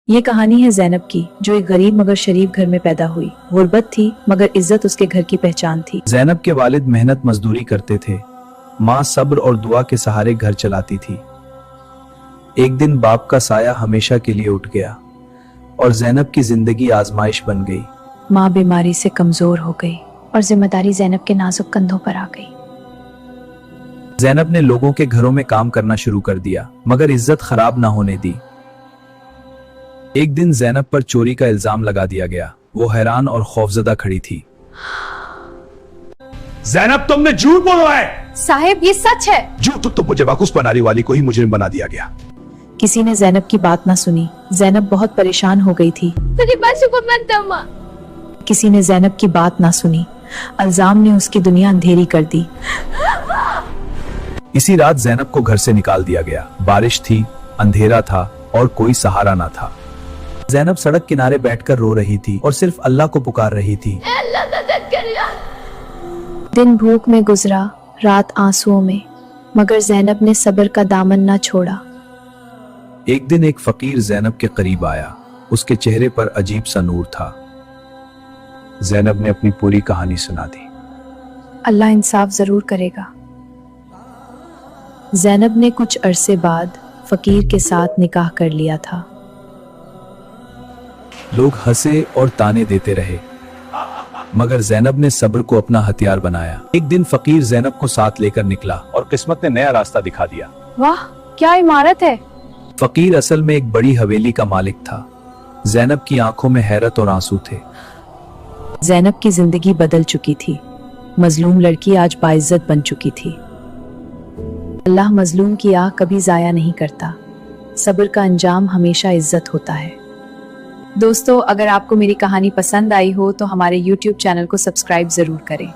ये कहानी है ज़ैनब की, जो एक गरीब मगर शरीफ घर में पैदा हुई। गुर्बत थी मगर इज्जत उसके घर की पहचान थी। ज़ैनब के वालिद मेहनत मजदूरी करते थे, माँ सब्र और दुआ के सहारे घर चलाती थी। एक दिन बाप का साया हमेशा के लिए उठ गया और ज़ैनब की जिंदगी आजमाइश बन गई। माँ बीमारी से कमजोर हो गई और जिम्मेदारी ज़ैनब के नाजुक कंधों पर आ गई। ज़ैनब ने लोगों के घरों में काम करना शुरू कर दिया, मगर इज्जत खराब ना होने दी। एक दिन ज़ैनब पर चोरी का इल्जाम लगा दिया गया। वो हैरान और खौफजदा खड़ी थी। ज़ैनब, तुमने झूठ बोला है। साहिब, ये सच है। झूठ तो मुझे वाकुफ बनाने वाली को ही मुजरिम बना दिया गया। किसी ने ज़ैनब की बात ना सुनी। ज़ैनब बहुत परेशान हो गई थी। मेरी बातों को मत दमा। किसी ने ज़ैनब की बात ना सुनी। इल्जाम ने उसकी दुनिया अंधेरी कर दी। इसी रात ज़ैनब को घर से निकाल दिया गया। बारिश थी, अंधेरा था और कोई सहारा ना था। ज़ैनब सड़क किनारे बैठकर रो रही थी और सिर्फ अल्लाह को पुकार रही थी। दिन भूख में गुजरा, रात आंसुओं में, मगर ज़ैनब ने सब्र का दामन ना छोड़ा। एक दिन एक फकीर ज़ैनब के करीब आया। उसके चेहरे पर अजीब सा नूर था। ज़ैनब ने अपनी पूरी कहानी सुना दी। अल्लाह इंसाफ जरूर करेगा। ज़ैनब ने कुछ अरसे बाद फकीर के साथ निकाह कर लिया था। लोग हंसे और ताने देते रहे, मगर ज़ैनब ने सब्र को अपना हथियार बनाया। एक दिन फकीर ज़ैनब को साथ लेकर निकला और किस्मत ने नया रास्ता दिखा दिया। वाह, क्या इमारत है। फकीर असल में एक बड़ी हवेली का मालिक था। ज़ैनब की आंखों में हैरत और आंसू थे। ज़ैनब की जिंदगी बदल चुकी थी। मजलूम लड़की आज बाइज्जत बन चुकी थी। अल्लाह मजलूम की आह कभी जाया नहीं करता। सब्र का अंजाम हमेशा इज्जत होता है। दोस्तों, अगर आपको मेरी कहानी पसंद आई हो तो हमारे YouTube चैनल को सब्सक्राइब जरूर करें।